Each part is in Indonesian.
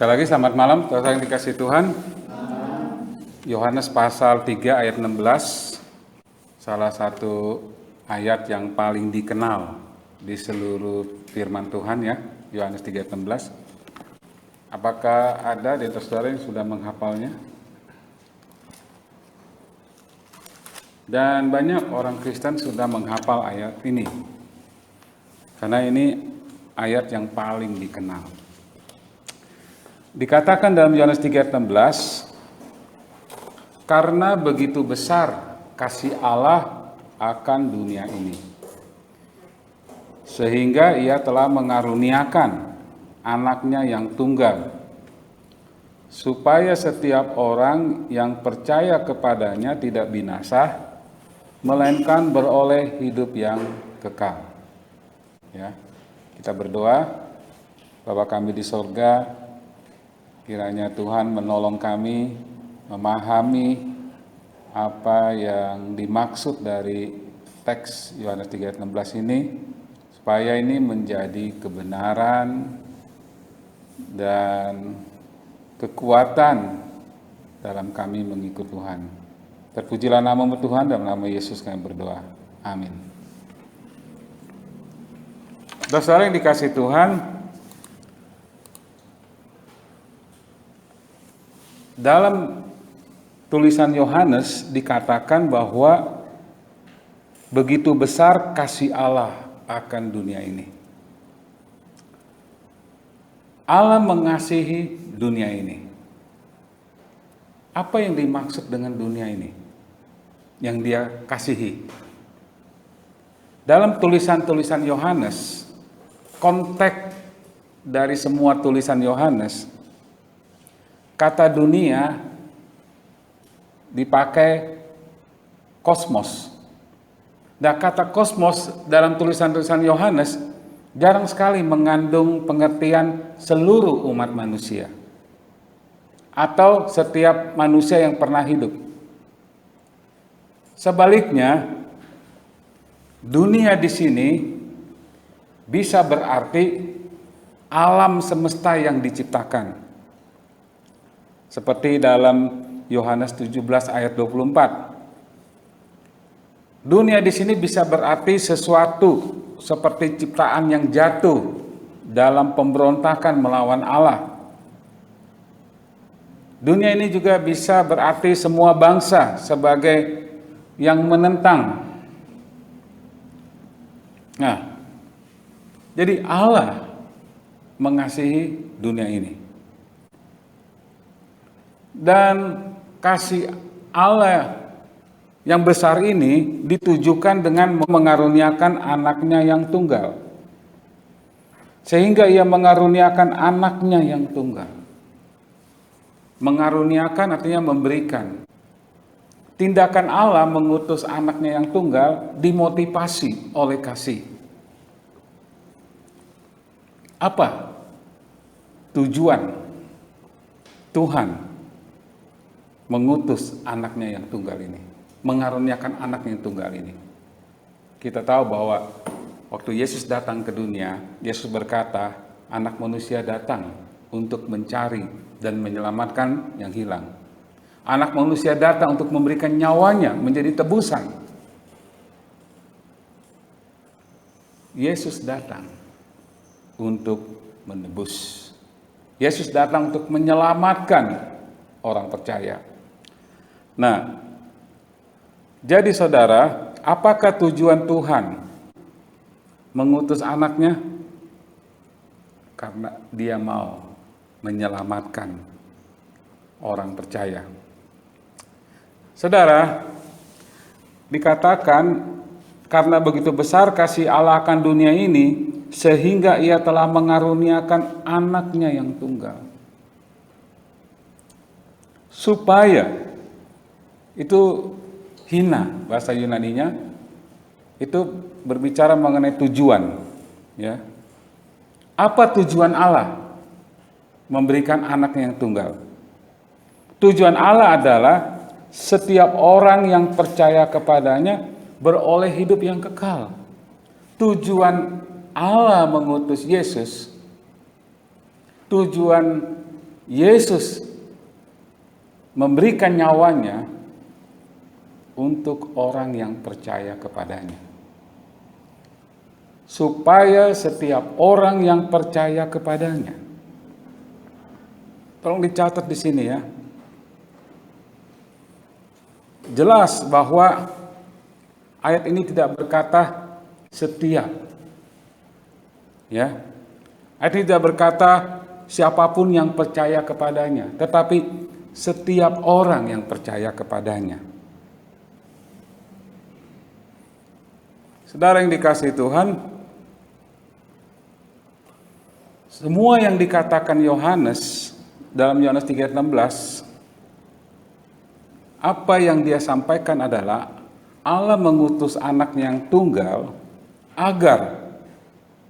Sekali lagi selamat malam, saudara yang dikasih Tuhan. Yohanes pasal 3 ayat 16, salah satu ayat yang paling dikenal di seluruh firman Tuhan ya, Yohanes 3 ayat 16. Apakah ada di antara saudara yang sudah menghafalnya? Dan banyak orang Kristen sudah menghafal ayat ini, karena ini ayat yang paling dikenal. Dikatakan dalam Yohanes 3 ayat 16, karena begitu besar kasih Allah akan dunia ini, sehingga ia telah mengaruniakan anaknya yang tunggal, supaya setiap orang yang percaya kepadanya tidak binasa, melainkan beroleh hidup yang kekal. Ya, kita berdoa. Bapa kami di sorga, kiranya Tuhan menolong kami memahami apa yang dimaksud dari teks Yohanes 3 ayat 16 ini, supaya ini menjadi kebenaran dan kekuatan dalam kami mengikut Tuhan. Terpujilah nama-Mu Tuhan, dalam nama Yesus kami berdoa. Amin. Saudara yang dikasih Tuhan, dalam tulisan Yohanes dikatakan bahwa begitu besar kasih Allah akan dunia ini. Allah mengasihi dunia ini. Apa yang dimaksud dengan dunia ini yang Dia kasihi? Dalam tulisan-tulisan Yohanes, konteks dari semua tulisan Yohanes, kata dunia dipakai kosmos. Nah, kata kosmos dalam tulisan-tulisan Yohanes jarang sekali mengandung pengertian seluruh umat manusia atau setiap manusia yang pernah hidup. Sebaliknya, dunia di sini bisa berarti alam semesta yang diciptakan. Seperti dalam Yohanes 17 ayat 24. Dunia di sini bisa berarti sesuatu seperti ciptaan yang jatuh dalam pemberontakan melawan Allah. Dunia ini juga bisa berarti semua bangsa sebagai yang menentang. Nah, jadi Allah mengasihi dunia ini. Dan kasih Allah yang besar ini ditujukan dengan mengaruniakan anaknya yang tunggal. Sehingga ia mengaruniakan anaknya yang tunggal. Mengaruniakan artinya memberikan. Tindakan Allah mengutus anaknya yang tunggal dimotivasi oleh kasih. Apa tujuan Tuhan mengutus anaknya yang tunggal ini, mengaruniakan anaknya yang tunggal ini? Kita tahu bahwa waktu Yesus datang ke dunia, Yesus berkata, anak manusia datang untuk mencari dan menyelamatkan yang hilang. Anak manusia datang untuk memberikan nyawanya menjadi tebusan. Yesus datang untuk menebus. Yesus datang untuk menyelamatkan orang percaya. Nah, jadi saudara, apakah tujuan Tuhan mengutus anaknya? Karena Dia mau menyelamatkan orang percaya. Saudara, dikatakan karena begitu besar kasih Allah akan dunia ini, sehingga Ia telah mengaruniakan anaknya yang tunggal. Supaya, itu hina, bahasa Yunaninya, itu berbicara mengenai tujuan. Ya. Apa tujuan Allah memberikan anaknya yang tunggal? Tujuan Allah adalah setiap orang yang percaya kepadanya beroleh hidup yang kekal. Tujuan Allah mengutus Yesus, tujuan Yesus memberikan nyawanya untuk orang yang percaya kepadanya. Supaya setiap orang yang percaya kepadanya. Tolong dicatat di sini ya. Jelas bahwa ayat ini tidak berkata setiap. Ya. Ayat ini tidak berkata siapapun yang percaya kepadanya, tetapi setiap orang yang percaya kepadanya. Saudara yang dikasihi Tuhan, semua yang dikatakan Yohanes dalam Yohanes 3:16, apa yang dia sampaikan adalah Allah mengutus anaknya yang tunggal agar,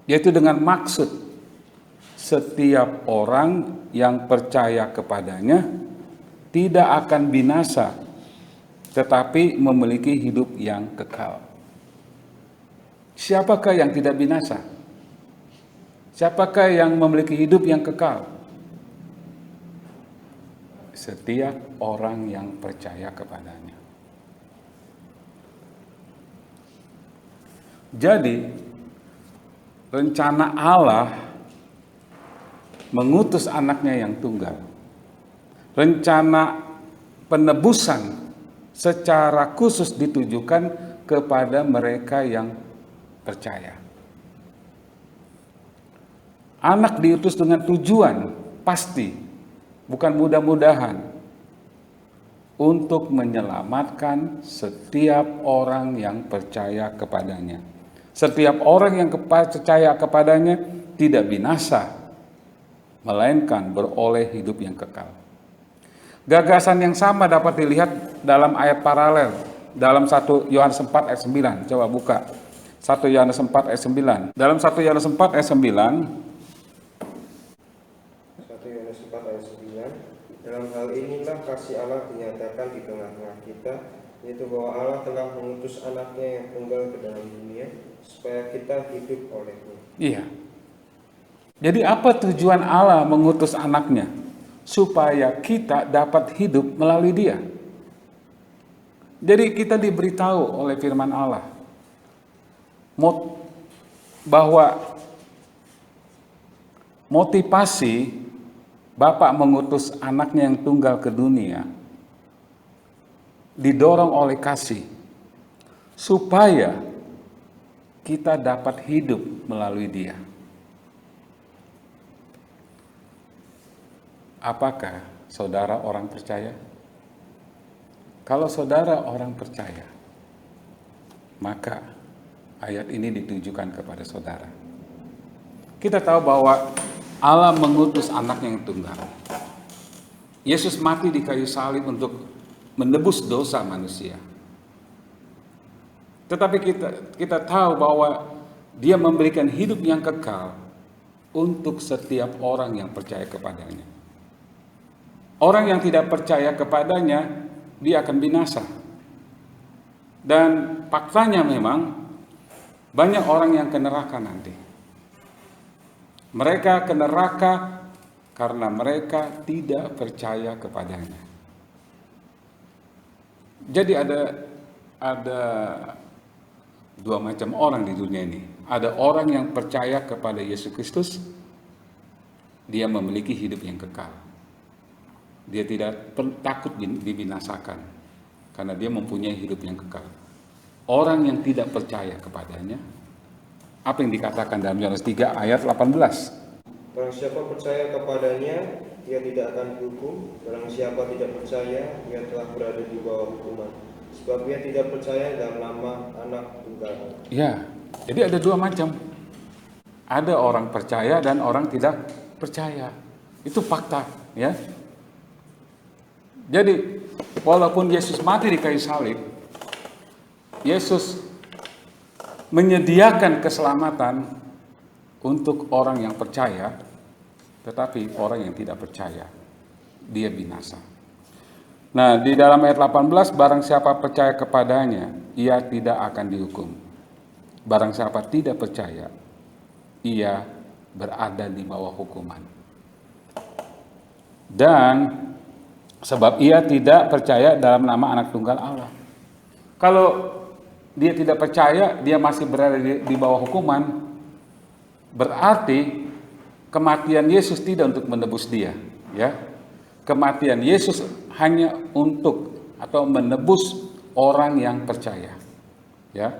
yaitu dengan maksud setiap orang yang percaya kepadanya tidak akan binasa, tetapi memiliki hidup yang kekal. Siapakah yang tidak binasa? Siapakah yang memiliki hidup yang kekal? Setiap orang yang percaya kepadanya. Jadi, rencana Allah mengutus anaknya yang tunggal. Rencana penebusan secara khusus ditujukan kepada mereka yang percaya. Anak diutus dengan tujuan pasti, bukan mudah-mudahan, untuk menyelamatkan setiap orang yang percaya kepadanya. Setiap orang yang percaya kepadanya tidak binasa, melainkan beroleh hidup yang kekal. Gagasan yang sama dapat dilihat dalam ayat paralel dalam 1 Yohanes 4 ayat 9. Coba buka 1 Yohanes 4 ayat 9. Dalam 1 Yohanes 4 ayat 9, 1 Yohanes 4 ayat 9, dalam hal inilah kasih Allah dinyatakan di tengah-tengah kita, yaitu bahwa Allah telah mengutus anaknya yang tunggal ke dalam dunia, supaya kita hidup olehnya. iya. Jadi apa tujuan Allah mengutus anaknya? Supaya kita dapat hidup melalui dia. Jadi kita diberitahu oleh firman Allah bahwa motivasi Bapa mengutus anaknya yang tunggal ke dunia didorong oleh kasih, supaya kita dapat hidup melalui dia. Apakah saudara orang percaya? Kalau saudara orang percaya, maka ayat ini ditujukan kepada saudara. Kita tahu bahwa Allah mengutus anaknya yang tunggal. Yesus mati di kayu salib untuk menebus dosa manusia. Tetapi kita tahu bahwa dia memberikan hidup yang kekal untuk setiap orang yang percaya kepadanya. Orang yang tidak percaya kepadanya, dia akan binasa. Dan faktanya memang banyak orang yang ke neraka nanti. Mereka ke neraka karena mereka tidak percaya kepadanya. Jadi ada dua macam orang di dunia ini. Ada orang yang percaya kepada Yesus Kristus, dia memiliki hidup yang kekal. Dia tidak takut dibinasakan karena dia mempunyai hidup yang kekal. Orang yang tidak percaya kepadanya, apa yang dikatakan dalam Yohanes 3 ayat 18? Barang siapa percaya kepadanya, dia tidak akan dihukum. Barang siapa tidak percaya, ia telah berada di bawah hukuman, sebab ia tidak percaya dalam nama anak tunggal. Ya, jadi ada dua macam. Ada orang percaya dan orang tidak percaya. Itu fakta, ya. Jadi, walaupun Yesus mati di kayu salib, Yesus menyediakan keselamatan untuk orang yang percaya, tetapi orang yang tidak percaya, dia binasa. Nah, di dalam ayat 18, barang siapa percaya kepadanya, ia tidak akan dihukum. Barang siapa tidak percaya, ia berada di bawah hukuman. Dan sebab ia tidak percaya dalam nama anak tunggal Allah. Kalau dia tidak percaya, dia masih berada di bawah hukuman, berarti kematian Yesus tidak untuk menebus dia, ya. Kematian Yesus hanya untuk atau menebus orang yang percaya, ya.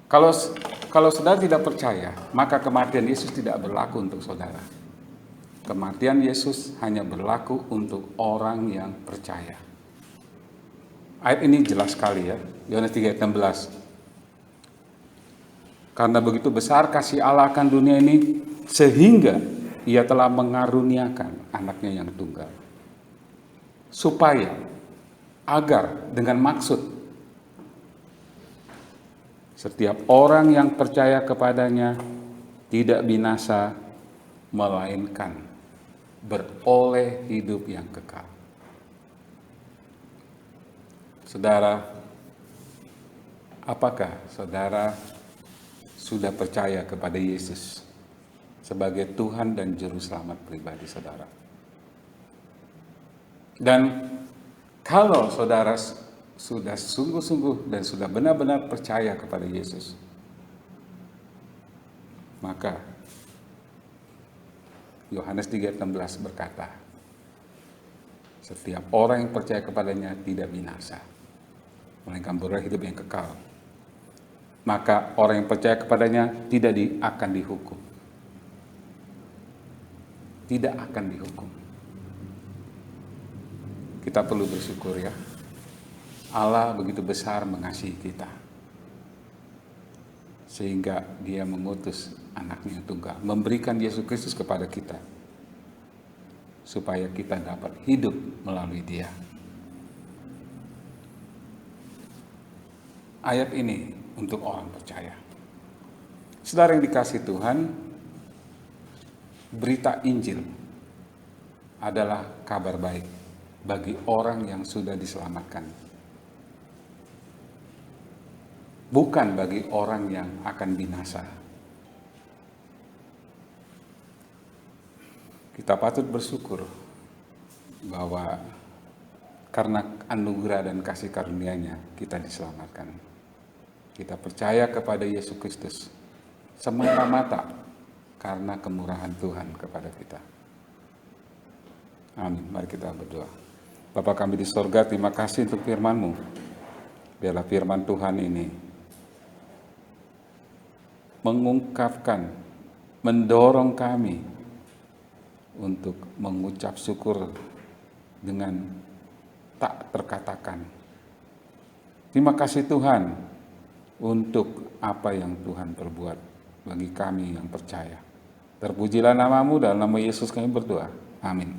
Kalau saudara tidak percaya, maka kematian Yesus tidak berlaku untuk saudara. Kematian Yesus hanya berlaku untuk orang yang percaya. Ayat ini jelas sekali, ya. Yohanes 3 ayat 16. Karena begitu besar kasih Allah akan dunia ini, sehingga ia telah mengaruniakan anaknya yang tunggal. Supaya, agar dengan maksud, setiap orang yang percaya kepadanya tidak binasa, melainkan beroleh hidup yang kekal. Saudara, apakah saudara sudah percaya kepada Yesus sebagai Tuhan dan Juru Selamat pribadi saudara? Dan kalau saudara sudah sungguh-sungguh dan sudah benar-benar percaya kepada Yesus, maka Yohanes 3:16 berkata, setiap orang yang percaya kepadanya tidak binasa, melainkan beroleh hidup yang kekal. Maka orang yang percaya kepadanya tidak akan dihukum. Tidak akan dihukum. Kita perlu bersyukur, ya. Allah begitu besar mengasihi kita, sehingga dia mengutus anaknya yang tunggal, memberikan Yesus Kristus kepada kita, supaya kita dapat hidup melalui dia. Ayat ini untuk orang percaya. Saudara yang dikasihi Tuhan, berita Injil adalah kabar baik bagi orang yang sudah diselamatkan. Bukan bagi orang yang akan binasa. Kita patut bersyukur bahwa karena anugerah dan kasih karunia-Nya kita diselamatkan. Kita percaya kepada Yesus Kristus semata-mata karena kemurahan Tuhan kepada kita. Amin. Mari kita berdoa. Bapa kami di sorga, terima kasih untuk firman-Mu. Biarlah firman Tuhan ini mengungkapkan, mendorong kami untuk mengucap syukur dengan tak terkatakan. Terima kasih Tuhan untuk apa yang Tuhan perbuat bagi kami yang percaya. Terpujilah nama-Mu, dalam nama Yesus kami berdoa. Amin.